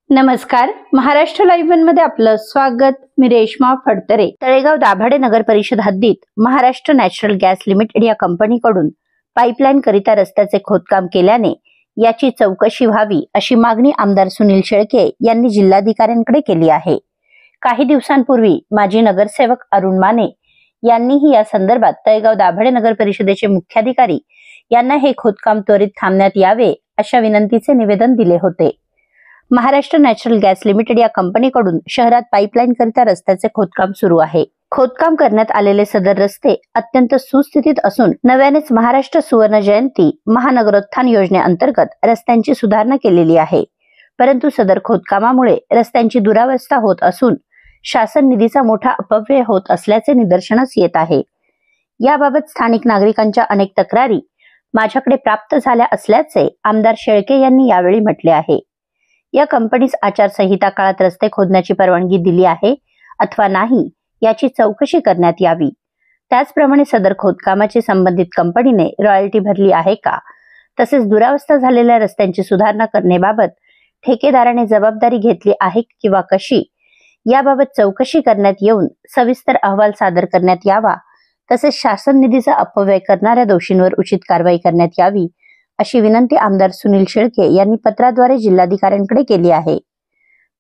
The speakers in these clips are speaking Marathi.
नमस्कार, महाराष्ट्र लाईव्ह मध्ये आपलं स्वागत। मी रेश्मा फडतरे। तळेगाव दाभाडे नगर परिषद हद्दीत महाराष्ट्र नॅचरल गॅस लिमिटेड या कंपनीकडून पाईपलाईन करिता रस्त्याचे खोदकाम केल्याने याची चौकशी व्हावी अशी मागणी आमदार सुनील शेळके यांनी जिल्हाधिकाऱ्यांकडे केली आहे। काही दिवसांपूर्वी माजी नगरसेवक अरुण माने यांनीही या संदर्भात तळेगाव दाभाडे नगर परिषदेचे मुख्याधिकारी यांना हे खोदकाम त्वरित थांबण्यात यावे अशा विनंतीचे निवेदन दिले होते। महाराष्ट्र नॅचरल गॅस लिमिटेड या कंपनीकडून शहरात पाईपलाईन करिता रस्त्याचे खोदकाम सुरू आहे। खोदकाम करण्यात आलेले सदर रस्ते अत्यंत सुस्थितीत असून नव्यानेच महाराष्ट्र सुवर्ण जयंती महानगरोत्थान योजनेअंतर्गत रस्त्यांची सुधारणा केलेली आहे। परंतु सदर खोदकामामुळे रस्त्यांची दुरावस्था होत असून शासन निधीचा मोठा अपव्यय होत असल्याचे निदर्शनास येत आहे। याबाबत स्थानिक नागरिकांच्या अनेक तक्रारी माझ्याकडे प्राप्त झाल्या असल्याचे आमदार शेळके यांनी यावेळी म्हटले आहे। या कंपनीस आचारसंहिता काळात रस्ते खोदण्याची परवानगी दिली आहे अथवा नाही याची चौकशी करण्यात यावी। त्याचप्रमाणे सदर खोदकामाची संबंधित कंपनीने रॉयल्टी भरली आहे का, तसेच दुरावस्था झालेल्या रस्त्यांची सुधारणा करण्याबाबत ठेकेदाराने जबाबदारी घेतली आहे किंवा कशी, याबाबत चौकशी करण्यात येऊन सविस्तर अहवाल सादर करण्यात यावा। तसेच शासन निधीचा अपव्यय करणाऱ्या दोषींवर उचित कारवाई करण्यात यावी अशी विनंती आमदार सुनील शेळके यांनी पत्राद्वारे जिल्हाधिकाऱ्यांकडे केली आहे।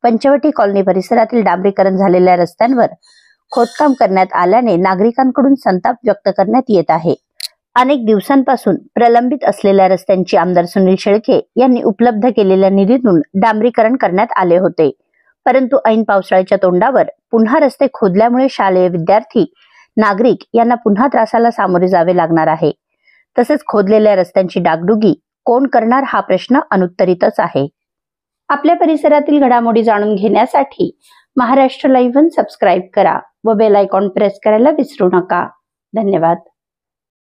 पंचवटी कॉलनी परिसरातील डांबरीकरण झालेल्या रस्त्यांवर खोदकाम करण्यात आल्याने नागरिकांकडून संताप व्यक्त करण्यात येत आहे। अनेक दिवसांपासून प्रलंबित असलेल्या रस्त्यांची आमदार सुनील शेळके यांनी उपलब्ध केलेल्या निधीतून डांबरीकरण करण्यात आले होते। परंतु ऐन पावसाळ्याच्या तोंडावर पुन्हा रस्ते खोदल्यामुळे शालेय विद्यार्थी, नागरिक यांना पुन्हा त्रासाला सामोरे जावे लागणार आहे। तसेच खोदलेल्या रस्त्यांची डागडुगी कोण करणार हा प्रश्न अनुत्तरितच आहे। आपल्या परिसरातील घडामोडी जाणून घेण्यासाठी महाराष्ट्र लाईव्ह सबस्क्राईब करा व बेल आयकॉन प्रेस करायला विसरू नका। धन्यवाद।